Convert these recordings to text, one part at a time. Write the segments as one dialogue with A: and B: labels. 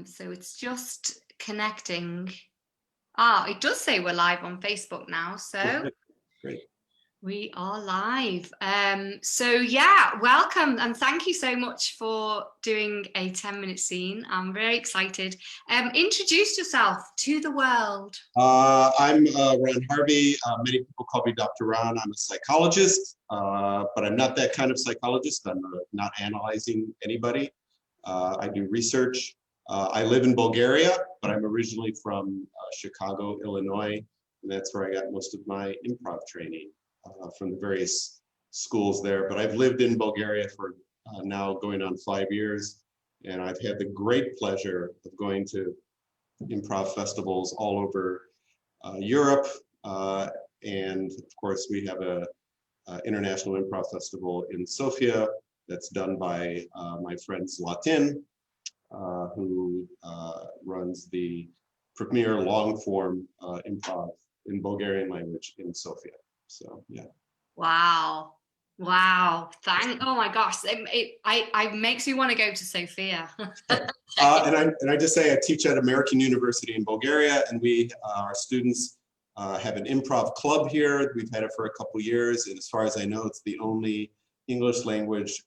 A: So it's just connecting. Ah, it does say we're live on Facebook now. So
B: great.
A: We are live. So yeah, welcome and thank you so much for doing a 10-minute scene. I'm very excited. Introduce yourself to the world.
B: I'm Ron Harvey. Many people call me Dr. Ron. I'm a psychologist, but I'm not that kind of psychologist. I'm not analyzing anybody. I do research. I live in Bulgaria, but I'm originally from Chicago, Illinois, and that's where I got most of my improv training. From the various schools there, but I've lived in Bulgaria for now going on 5 years, and I've had the great pleasure of going to improv festivals all over Europe, and of course we have a international improv festival in Sofia that's done by my friend Zlatin, who runs the premier long-form improv in Bulgarian language in Sofia. So yeah.
A: Wow. Oh my gosh, it makes me want to go to Sofia.
B: And I just say I teach at American University in Bulgaria, and we our students have an improv club here. We've had it for a couple years, and as far as I know, it's the only English language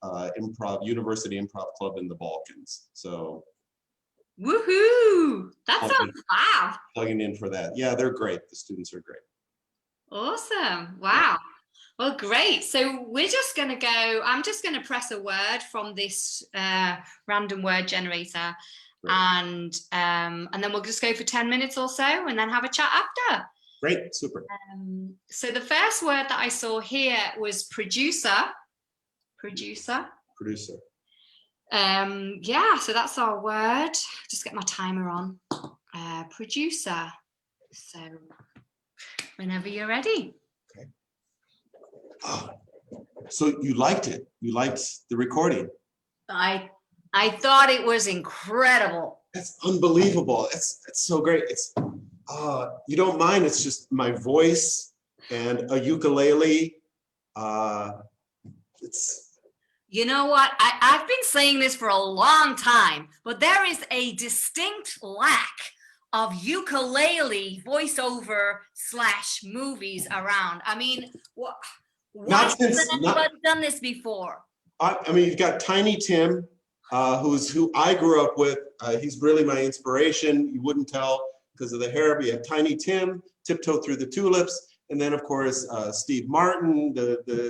B: university improv club in the Balkans. So
A: woohoo! That sounds fab.
B: Plugging in for that. Yeah, they're great. The students are great.
A: Awesome. Wow. Well, great. So we're just going to go, I'm just going to press a word from this random word generator, and then we'll just go for 10 minutes or so and then have a chat after.
B: Great. Super.
A: So the first word that I saw here was producer. Yeah, so that's our word. Just get my timer on. Producer. So whenever you're ready.
B: Okay. Oh, so you liked it. You liked the recording.
A: I thought it was incredible.
B: That's unbelievable. It's so great. It's you don't mind. It's just my voice and a ukulele. It's.
A: You know what? I've been saying this for a long time, but there is a distinct lack of ukulele voiceover / movies around. I mean, why hasn't anybody done this before?
B: I mean, you've got Tiny Tim, who I grew up with. He's really my inspiration. You wouldn't tell because of the hair, but you have Tiny Tim, Tiptoe Through the Tulips, and then of course Steve Martin,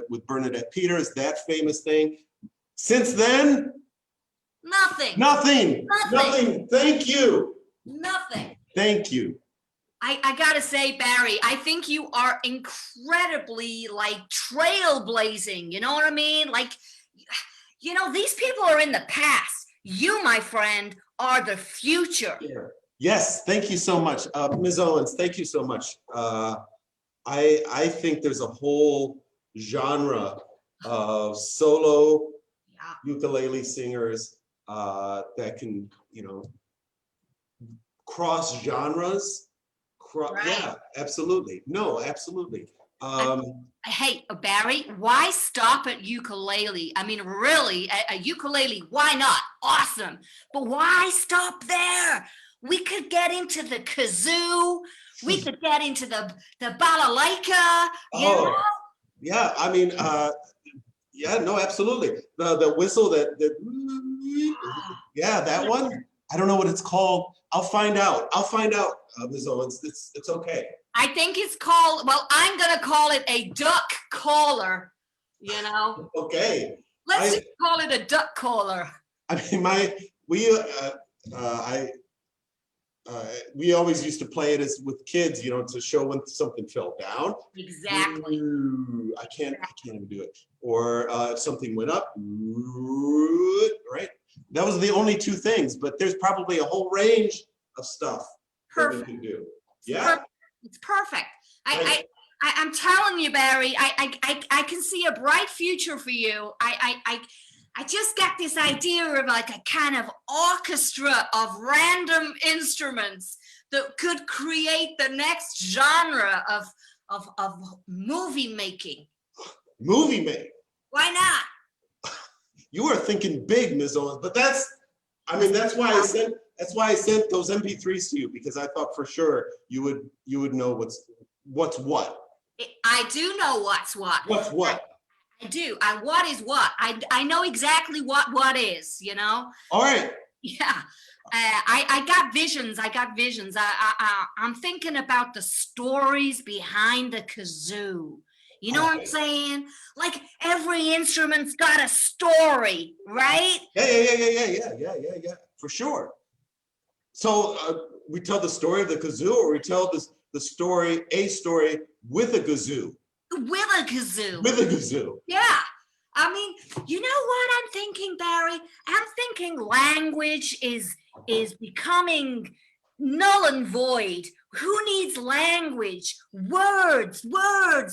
B: with Bernadette Peters, that famous thing. Since then,
A: nothing.
B: Thank you.
A: Nothing.
B: Thank you.
A: I gotta say, Barry, I think you are incredibly trailblazing. You know what I mean? These people are in the past. You, my friend, are the future.
B: Yeah. Yes, thank you so much. Ms. Owens, thank you so much. I think there's a whole genre of solo ukulele singers that can, cross genres. Right. Yeah, absolutely. No, absolutely.
A: Hey, Barry, why stop at ukulele? I mean, really, a ukulele, why not? Awesome. But why stop there? We could get into the kazoo. We could get into the balalaika, you know?
B: Yeah, I mean, yeah, no, absolutely. The whistle yeah, that one. I don't know what it's called. I'll find out, Ms. Owens. It's okay.
A: I think it's called, well, I'm going to call it a duck caller,
B: Okay.
A: Let's just call it a duck caller.
B: I mean, we always used to play it with kids, to show when something fell down.
A: Exactly.
B: Ooh, I can't even do it. Or if something went up, right? That was the only two things, but there's probably a whole range of stuff that we can do. Yeah.
A: It's perfect. I'm telling you, Barry, I can see a bright future for you. I just got this idea of a kind of orchestra of random instruments that could create the next genre of movie making.
B: Movie making?
A: Why not?
B: You are thinking big, Ms. Owens, but I mean, that's why I sent those MP3s to you, because I thought for sure you would know what's what.
A: I do know what's what.
B: What's what?
A: I do. What is what? I know exactly what is, you know?
B: All right.
A: Yeah. I got visions. I'm thinking about the stories behind the kazoo. You know what I'm saying? Like every instrument's got a story, right?
B: Yeah. For sure. So we tell the story of the kazoo, or we tell a story with a kazoo.
A: With a kazoo.
B: With a kazoo.
A: Yeah. I mean, you know what I'm thinking, Barry? I'm thinking language is becoming null and void. Who needs language? Words.
B: Blah,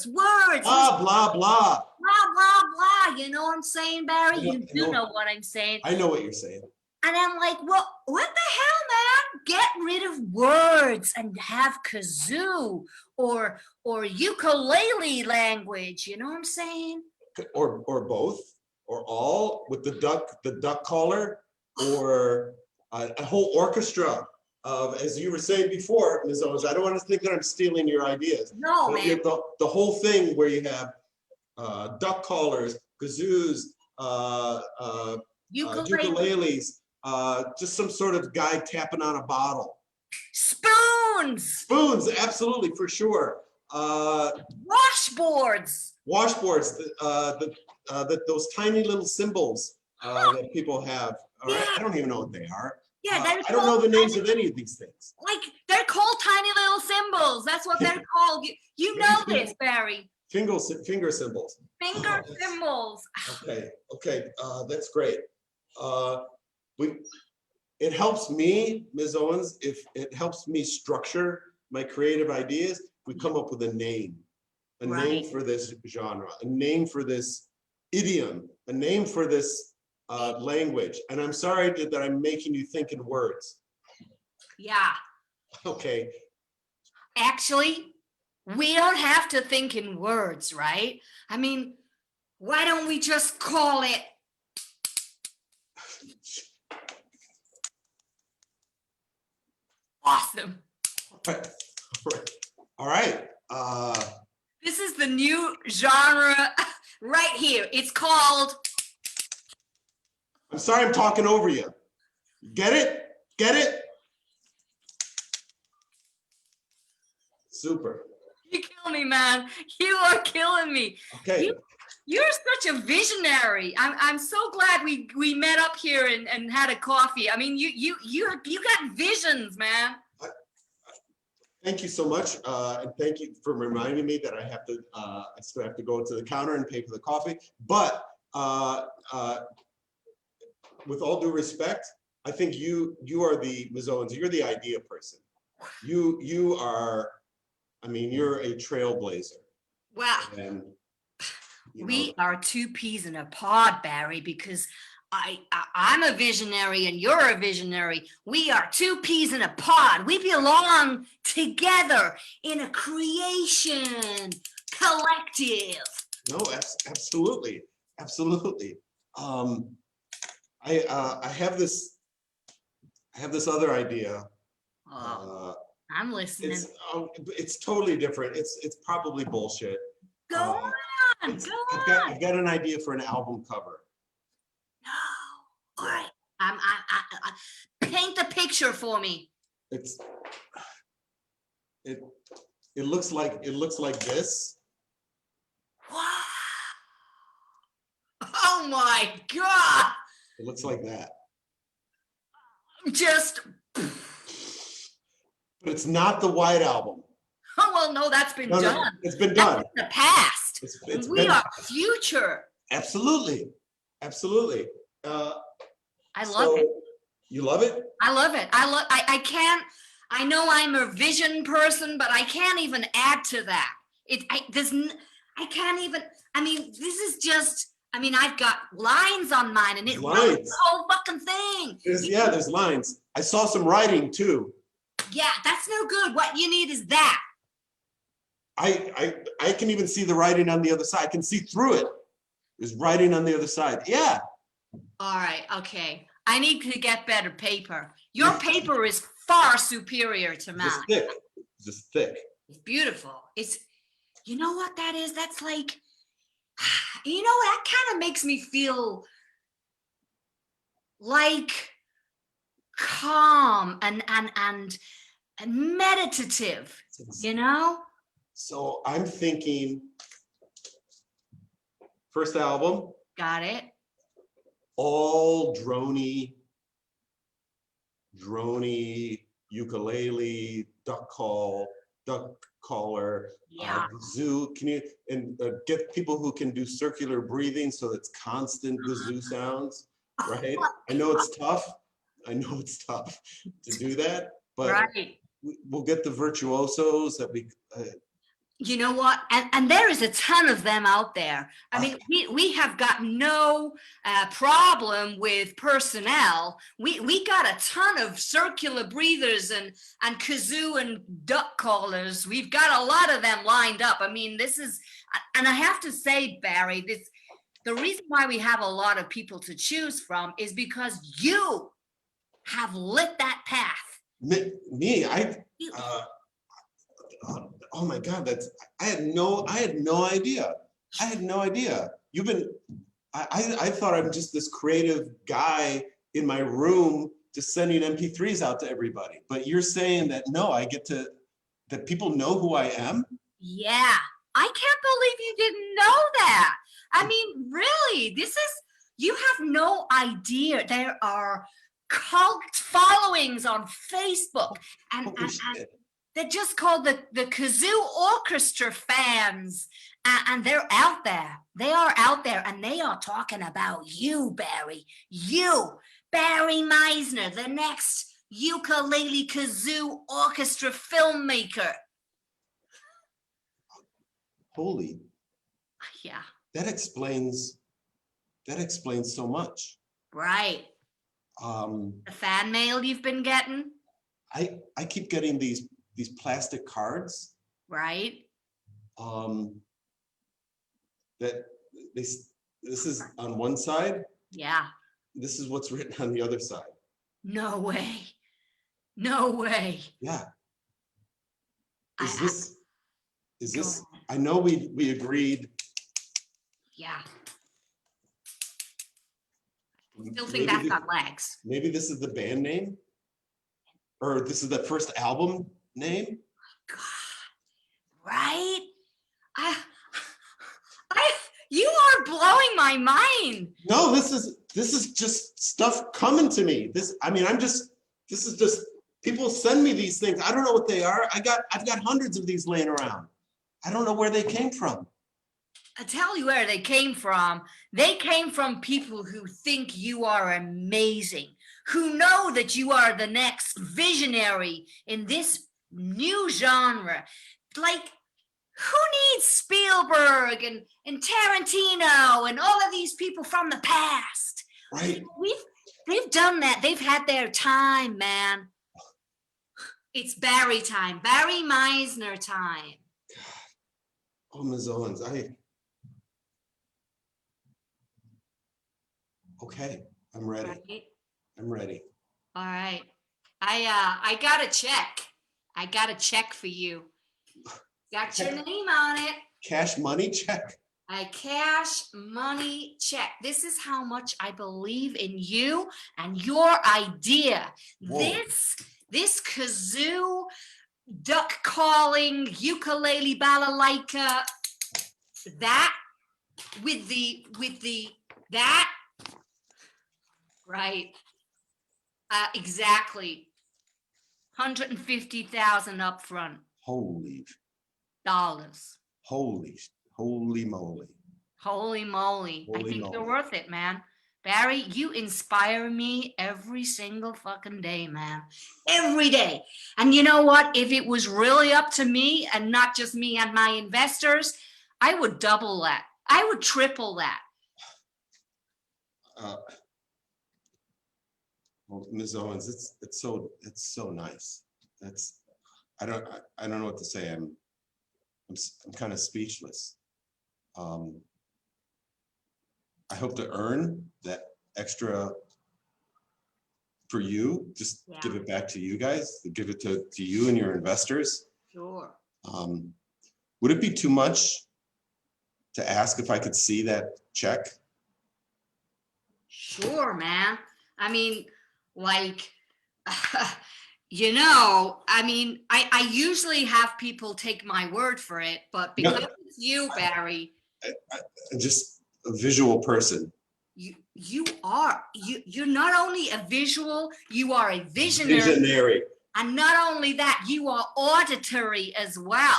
B: blah, blah.
A: Blah, blah, blah. You know what I'm saying, Barry? You do know what I'm saying.
B: I know what you're saying.
A: And I'm like, well, what the hell, man? Get rid of words and have kazoo or ukulele language. You know what I'm saying?
B: Or both, or all, with the duck caller, or a whole orchestra of, as you were saying before, Ms. Owens, I don't want to think that I'm stealing your ideas.
A: No,
B: but
A: man.
B: The whole thing where you have duck callers, kazoos, ukuleles, just some sort of guy tapping on a bottle.
A: Spoons,
B: absolutely, for sure.
A: Washboards,
B: those tiny little symbols that people have. All right, I don't even know what they are.
A: Yeah,
B: I don't know the names of any of these things.
A: Like, they're called tiny little symbols. That's what they're called. You know this, Barry.
B: Finger symbols.
A: Finger symbols.
B: Okay, that's great. It helps me, Ms. Owens, if it helps me structure my creative ideas, we come up with a name
A: Right.
B: for this genre, a name for this idiom, a name for this language. And I'm sorry that I'm making you think in words.
A: Yeah.
B: Okay.
A: Actually, we don't have to think in words, right? I mean, why don't we just call it awesome?
B: All right.
A: This is the new genre right here. It's called...
B: I'm sorry I'm talking over you. Get it? Get it? Super.
A: You kill me, man. You are killing me.
B: Okay.
A: You're such a visionary. I'm so glad we met up here and had a coffee. I mean, you got visions, man.
B: Thank you so much, and thank you for reminding me that I still have to go to the counter and pay for the coffee. But with all due respect, I think you are the, Ms. Owens, you're the idea person. You are, I mean, you're a trailblazer.
A: Wow.
B: And
A: we are two peas in a pod, Barry, because I'm a visionary and you're a visionary. We are two peas in a pod. We belong together in a creation collective.
B: No, absolutely. I have this other idea.
A: I'm listening.
B: It's totally different. It's probably bullshit.
A: Go on.
B: I've got an idea for an album cover.
A: No. All right. I paint the picture for me.
B: It looks like this.
A: Wow. Oh my God.
B: It looks like that.
A: Just.
B: But it's not the White Album.
A: Oh well, no, that's been done.
B: No, it's been done.
A: That's in the past. We are future.
B: Absolutely.
A: I love it.
B: You love it?
A: I love it. I can't. I know I'm a vision person, but I can't even add to that. I can't even. I mean, this is just. I mean, I've got lines on mine, and it runs the whole fucking thing.
B: There's lines. I saw some writing too.
A: Yeah, that's no good. What you need is that.
B: I can even see the writing on the other side. I can see through it. There's writing on the other side. Yeah.
A: All right. Okay. I need to get better paper. Your paper is far superior to mine.
B: Just thick, just thick.
A: It's beautiful. It's, you know what that is? That's like, you know, that kind of makes me feel like calm and meditative, you know?
B: So I'm thinking, first album,
A: Got it.
B: all droney, ukulele, duck caller,
A: Yeah.
B: kazoo. Can you get people who can do circular breathing so it's constant kazoo sounds, right? I know it's tough. I know it's tough to do that, but
A: Right.
B: we'll get the virtuosos that we.
A: You know what? And there is a ton of them out there. I mean, we have got no problem with personnel. We got a ton of circular breathers and kazoo and duck callers. We've got a lot of them lined up. I mean, this is, and I have to say, Barry, the reason why we have a lot of people to choose from is because you have lit that path.
B: Oh my God, I had no idea. You've been, I thought I'm just this creative guy in my room just sending MP3s out to everybody. But you're saying that no, that people know who I am?
A: Yeah, I can't believe you didn't know that. I mean, really, you have no idea. There are cult followings on Facebook and they're just called the Kazoo Orchestra fans. And they're out there. They are out there and they are talking about you, Barry. You, Barry Meisner, the next ukulele kazoo orchestra filmmaker.
B: Holy.
A: Yeah.
B: That explains so much.
A: Right. The fan mail you've been getting?
B: I keep getting these plastic cards.
A: Right.
B: That this is on one side.
A: Yeah.
B: This is what's written on the other side.
A: No way. No way.
B: Yeah. Is this? I know we agreed.
A: Yeah. Still think that's got legs.
B: Maybe this is the band name, or this is the first album name.
A: God, right? You are blowing my mind.
B: No, this is just stuff coming to me. This is just people send me these things. I don't know what they are. I've got hundreds of these laying around. I don't know where they came from.
A: I tell you where they came from. They came from people who think you are amazing, who know that you are the next visionary in this new genre. Like, who needs Spielberg and Tarantino and all of these people from the past?
B: Right.
A: They've done that. They've had their time, man. It's Barry time, Barry Meisner time.
B: Oh, Ms. Owens, okay, I'm ready.
A: Right.
B: I'm ready.
A: All right. I got a check. I got a check for you. Got your name on it.
B: Cash money check.
A: A cash money check. This is how much I believe in you and your idea.
B: Whoa.
A: This kazoo, duck calling, ukulele balalaika, that with that, right? Exactly. 150,000 up front.
B: Holy
A: Dollars.
B: moly.
A: Holy moly.
B: Holy
A: I think
B: moly.
A: you're worth it, man. Barry, you inspire me every single fucking day, man. Every day. And you know what? If it was really up to me and not just me and my investors, I would double that. I would triple that.
B: Well, Ms. Owens, it's so nice. I don't know what to say. I'm kind of speechless. I hope to earn that extra for you, just
A: Yeah.
B: give it back to you guys, give it to you and your investors.
A: Sure.
B: Would it be too much to ask if I could see that check?
A: Sure, man. I mean, like, you know, I mean, I usually have people take my word for it, but because it's you, Barry,
B: I'm just a visual person.
A: you're not only a visual, you are a visionary.
B: Visionary.
A: And not only that, you are auditory as well.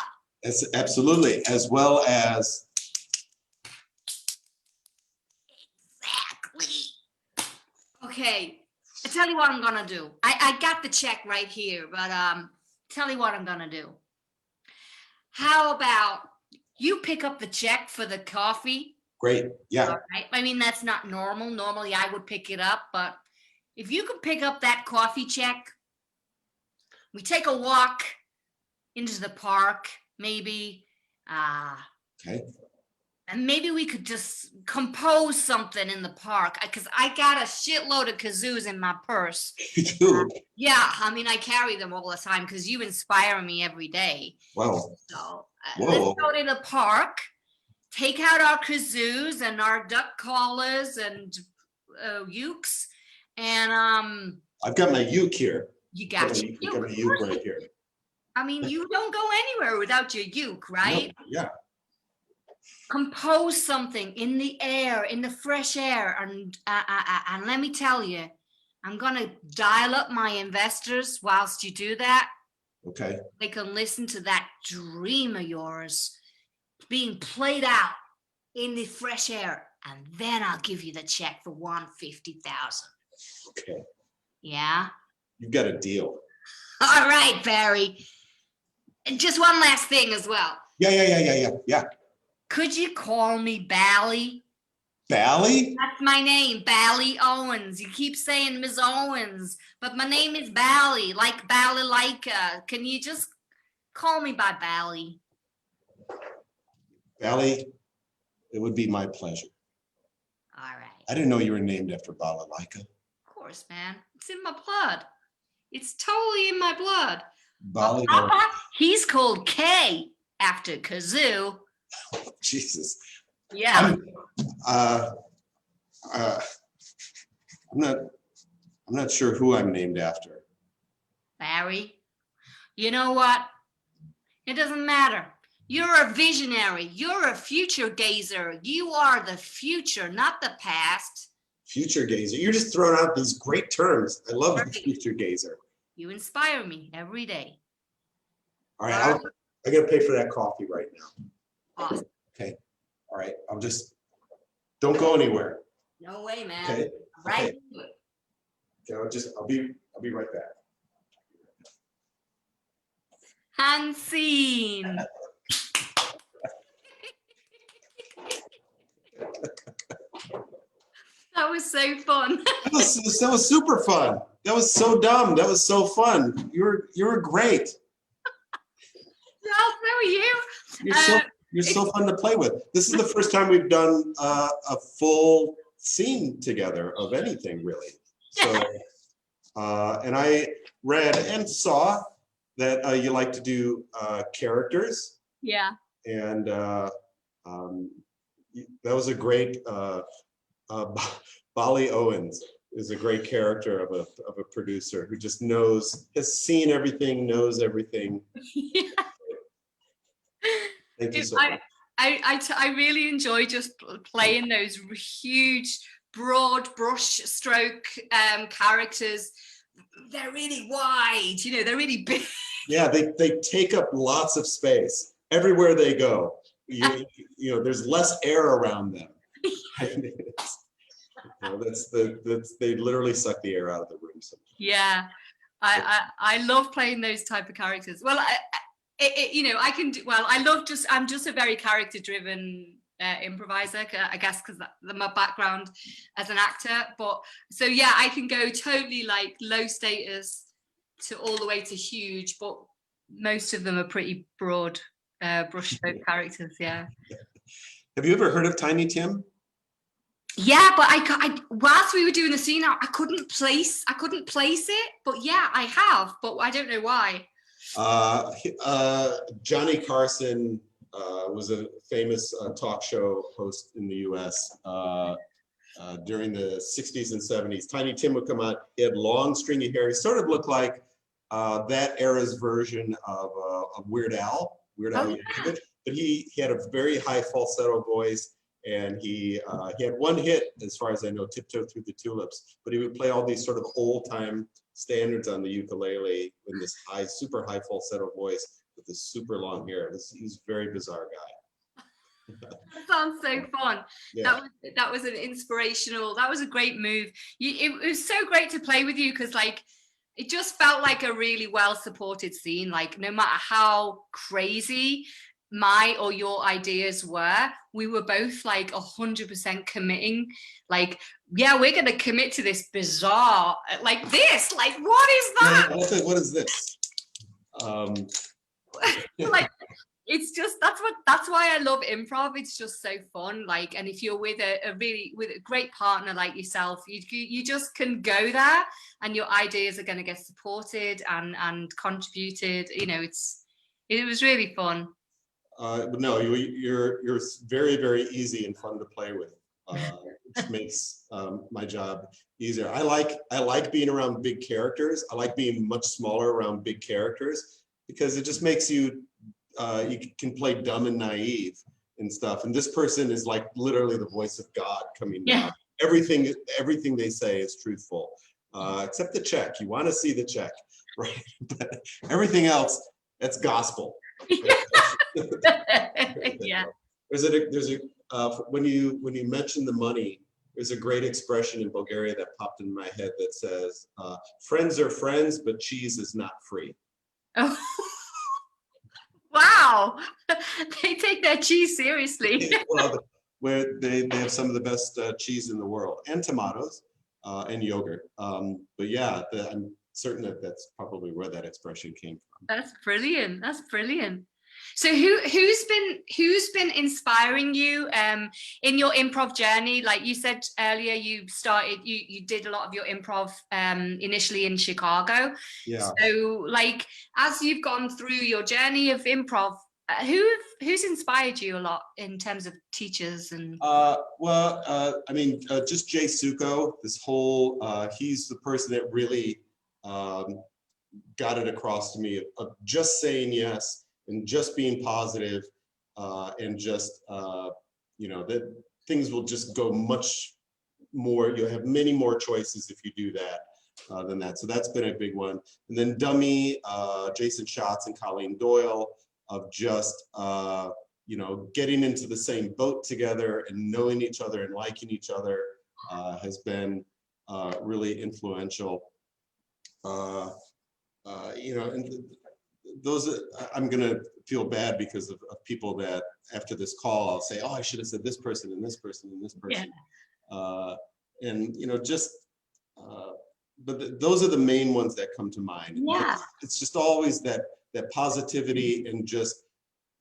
B: Absolutely, as well as.
A: Exactly. Okay, I tell you what I'm gonna do. I got the check right here, but tell you what I'm gonna do. How about you pick up the check for the coffee?
B: Great, yeah.
A: All right. I mean, that's not normal. Normally I would pick it up, but if you could pick up that coffee check, we take a walk into the park, maybe.
B: Okay.
A: And maybe we could just compose something in the park, because I got a shitload of kazoos in my purse.
B: You do?
A: Yeah, I mean, I carry them all the time because you inspire me every day.
B: Wow.
A: So
B: Whoa.
A: let's go to the park, take out our kazoos and our duck collars and ukes, and
B: I've got my uke here.
A: you got
B: my uke right here.
A: I mean, you don't go anywhere without your uke, right?
B: No, yeah.
A: Compose something in the air, in the fresh air, and let me tell you, I'm gonna dial up my investors whilst you do that.
B: Okay.
A: They can listen to that dream of yours being played out in the fresh air, and then I'll give you the check for $150,000.
B: Okay.
A: Yeah.
B: You've got a deal.
A: All right, Barry. And just one last thing as well.
B: Yeah.
A: Could you call me Bally?
B: Bally?
A: That's my name, Bally Owens. You keep saying Ms. Owens, but my name is Bally, like Balalaika. Can you just call me by Bally?
B: Bally, it would be my pleasure.
A: All right.
B: I didn't know you were named after Balalaika.
A: Of course, man. It's in my blood. It's totally in my blood.
B: Bali.
A: He's called K after kazoo.
B: Jesus.
A: Yeah.
B: I'm not sure who I'm named after.
A: Barry, you know what? It doesn't matter. You're a visionary. You're a future gazer. You are the future, not the past.
B: Future gazer. You're just throwing out these great terms. I love the future gazer.
A: You inspire me every day.
B: All right, I gotta pay for that coffee right now.
A: Awesome.
B: Okay. All right. Don't go anywhere.
A: No way, man.
B: Okay.
A: Right.
B: Okay. I'll be right back.
A: Unseen. That was so fun.
B: That was super fun. That was so dumb. That was so fun. You were great.
A: Well, so are you.
B: You're so fun to play with. This is the first time we've done a full scene together of anything, really. So, and I read and saw that you like to do characters.
A: Yeah.
B: And that was a great. Bali Owens is a great character of a producer who just has seen everything, knows everything.
A: Yeah.
B: Thank you so much.
A: I really enjoy just playing those huge, broad brush stroke characters. They're really wide, they're really big.
B: Yeah, they take up lots of space everywhere they go. There's less air around them. They literally suck the air out of the room. Sometimes.
A: Yeah, I love playing those type of characters. Well, I'm just a very character-driven improviser, I guess, because my background as an actor. But so yeah, I can go totally like low status to all the way to huge, but most of them are pretty broad brushstroke characters. Yeah.
B: Have you ever heard of Tiny Tim?
A: Yeah, but whilst we were doing the scene, I couldn't place it. But yeah, I have, but I don't know why.
B: Johnny Carson was a famous talk show host in the U.S. During the 60s and 70s. Tiny Tim would come out. He had long, stringy hair. He sort of looked like that era's version of Weird Al. Yankovic. But he had a very high falsetto voice, and he had one hit, as far as I know, "Tiptoe Through the Tulips." But he would play all these sort of old-time standards on the ukulele in this high, super high falsetto voice with this super long hair. He's a very bizarre guy.
A: That sounds so fun.
B: Yeah.
A: That was an inspirational. That was a great move. It was so great to play with you because like it just felt like a really well supported scene. Like no matter how crazy my or your ideas were, we were both like 100% committing. Like, yeah, we're gonna commit to this bizarre, like this. Like, what is that?
B: What is this?
A: Like, it's just that's why I love improv. It's just so fun. Like, and if you're with a great partner like yourself, you just can go there, and your ideas are going to get supported and contributed. You know, it was really fun.
B: No, you're very, very easy and fun to play with. Which makes my job easier. I like being around big characters. I like being much smaller around big characters because it just makes you can play dumb and naive and stuff. And this person is like literally the voice of God coming down. Everything they say is truthful, except the check. You want to see the check, right? But everything else, that's gospel.
A: Yeah.
B: There's a when you mention the money, there's a great expression in Bulgaria that popped in my head that says, "Friends are friends, but cheese is not free."
A: Oh. Wow, they take their cheese seriously.
B: Well, where they have some of the best cheese in the world, and tomatoes, and yogurt. But yeah, I'm certain that that's probably where that expression came from.
A: That's brilliant. That's brilliant. So who's been inspiring you in your improv journey? Like you said earlier, you did a lot of your improv initially in Chicago.
B: Yeah.
A: So like as you've gone through your journey of improv, who's inspired you a lot in terms of teachers and?
B: I mean, just Jay Sukow. This whole he's the person that really got it across to me of just saying yes. And just being positive, and just that things will just go much more. You'll have many more choices if you do that than that. So that's been a big one. And then Dummy, Jason Schatz, and Colleen Doyle of just getting into the same boat together and knowing each other and liking each other has been really influential. And those I'm gonna feel bad because of people that after this call I'll say, oh, I should have said this person and this person and this person. Yeah. But those are the main ones that come to mind.
A: Yeah.
B: It's just always that positivity and just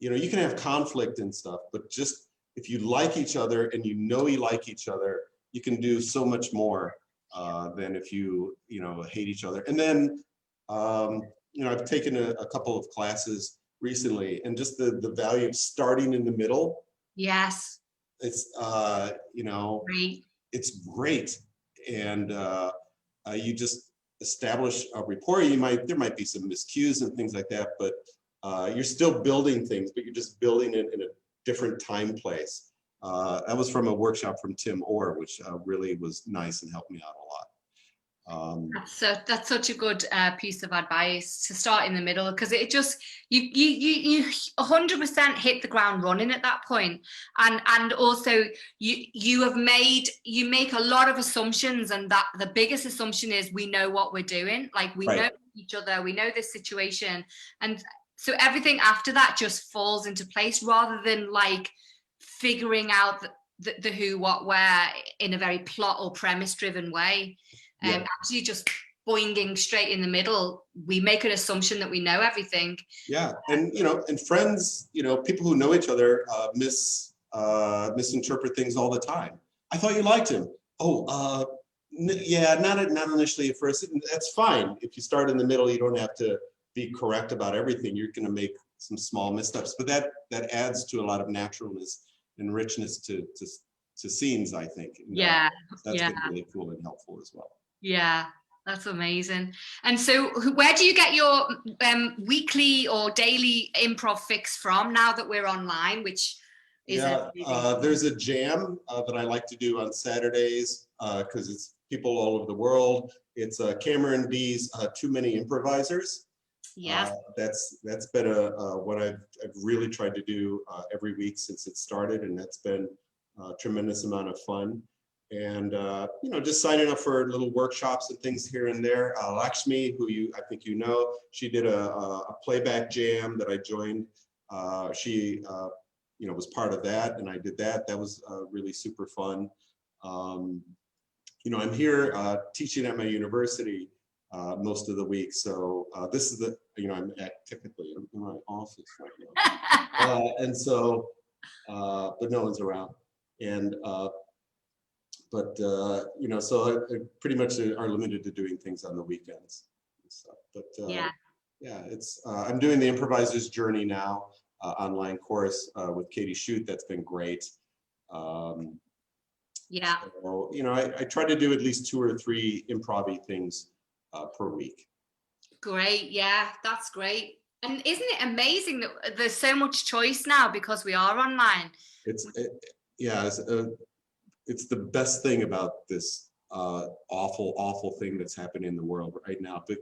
B: you can have conflict and stuff, but just if you like each other and you like each other, you can do so much more than if you hate each other. And then I've taken a couple of classes recently, and just the value of starting in the middle.
A: Yes.
B: It's
A: great.
B: It's great, and you just establish a rapport. There might be some miscues and things like that, but you're still building things, but you're just building it in a different time place. That was from a workshop from Tim Orr, which really was nice and helped me out a lot.
A: That's such a good piece of advice, to start in the middle, because it just you 100% hit the ground running at that point, and also you make a lot of assumptions, and that the biggest assumption is we know what we're doing, like we know each other, we know this situation, and so everything after that just falls into place, rather than like figuring out the who, what, where in a very plot or premise driven way. Actually just boinging straight in the middle, we make an assumption that we know everything. Yeah,
B: and and friends, people who know each other misinterpret things all the time. I thought you liked him. Oh, yeah, not initially at first. That's fine. If you start in the middle, you don't have to be correct about everything. You're going to make some small missteps, but that adds to a lot of naturalness and richness to scenes, I think. And,
A: Yeah,
B: that's
A: yeah,
B: been really cool and helpful as well.
A: yeah. That's amazing. And so where do you get your weekly or daily improv fix from now that we're online, which is
B: there's a jam that I like to do on Saturdays because it's people all over the world. It's Cameron B's Too Many Improvisers.
A: yeah.
B: That's been what I've really tried to do every week since it started, and that's been a tremendous amount of fun. And just signing up for little workshops and things here and there. Laxmi, who I think you know, she did a playback jam that I joined. She was part of that, and I did that. That was really super fun. I'm here teaching at my university most of the week, so this is I'm technically in my office right now, and so but no one's around, and so I pretty much are limited to doing things on the weekends and stuff. But
A: Yeah.
B: It's I'm doing the Improvisers Journey now, online course with Katy Schutte. That's been great.
A: Yeah.
B: So, I try to do at least 2 or 3 improv-y things per week.
A: Great. Yeah, that's great. And isn't it amazing that there's so much choice now because we are online?
B: It's the best thing about this awful thing that's happening in the world right now. But,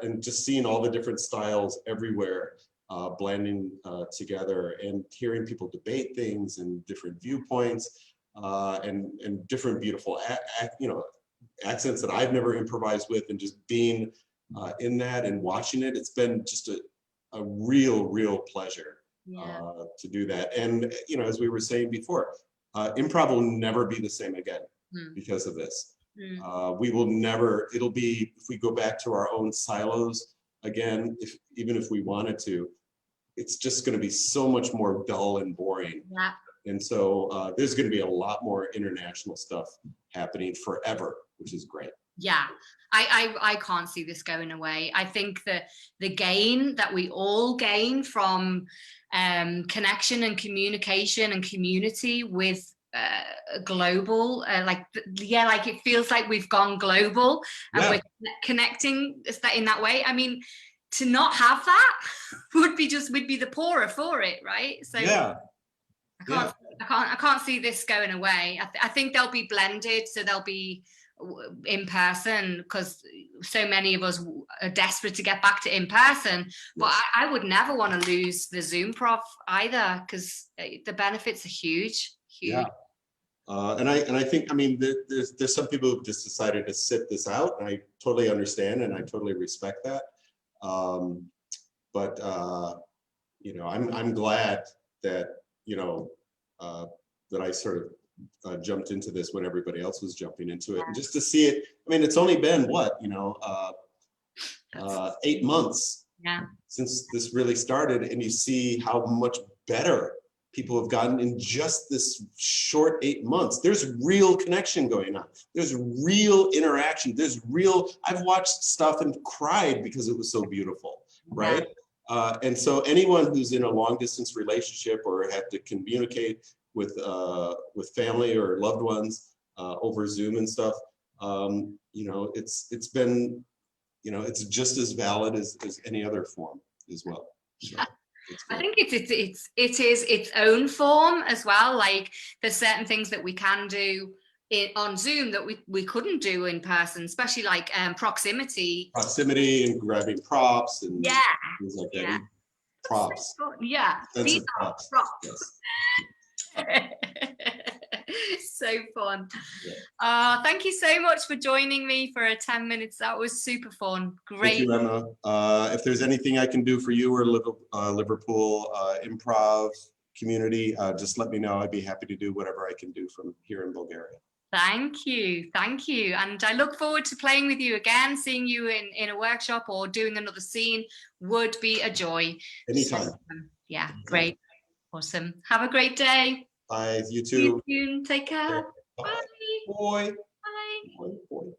B: and just seeing all the different styles everywhere blending together, and hearing people debate things and different viewpoints and different beautiful accents that I've never improvised with, and just being in that and watching it. It's been just a real pleasure to do that. And as we were saying before, improv will never be the same again because of this. We will never, it'll be, if we go back to our own silos again, even if we wanted to, it's just going to be so much more dull and boring.
A: Yeah.
B: And so there's going to be a lot more international stuff happening forever, which is great.
A: Yeah, I can't see this going away. I think that the gain that we all gain from connection and communication and community with global, like it feels like we've gone global and we're connecting in that way. I mean, to not have that would be we'd be the poorer for it, right? So yeah. I can't see this going away. I think they'll be blended, so they'll be in person, because so many of us are desperate to get back to in person. But I would never want to lose the Zoom prof either, because the benefits are huge.
B: Yeah. And I think, I mean, there's some people who've just decided to sit this out, and I totally understand and I totally respect that. But I'm glad that that I sort of jumped into this when everybody else was jumping into it, and just to see it. I mean, it's only been what 8 months since this really started, and you see how much better people have gotten in just this short 8 months. There's real connection going on. There's real interaction. I've watched stuff and cried because it was so beautiful, right? And so anyone who's in a long distance relationship or have to communicate with family or loved ones over Zoom and stuff, it's been, it's just as valid as any other form as well. So.
A: I think it is its own form as well. Like, there's certain things that we can do on Zoom that we couldn't do in person, especially like proximity
B: and grabbing props and things like that. Props.
A: These are
B: props.
A: Yes. So fun. Thank you so much for joining me for 10 minutes. That was super fun. Great.
B: Thank you, Emma. If there's anything I can do for you or Liverpool improv community, just let me know. I'd be happy to do whatever I can do from here in Bulgaria.
A: Thank you. And I look forward to playing with you again. Seeing you in a workshop or doing another scene would be a joy.
B: Anytime.
A: Great. Awesome. Have a great day.
B: Bye. You too.
A: See you soon. Take care. Bye.
B: Boy,
A: Bye.
B: boy, boy.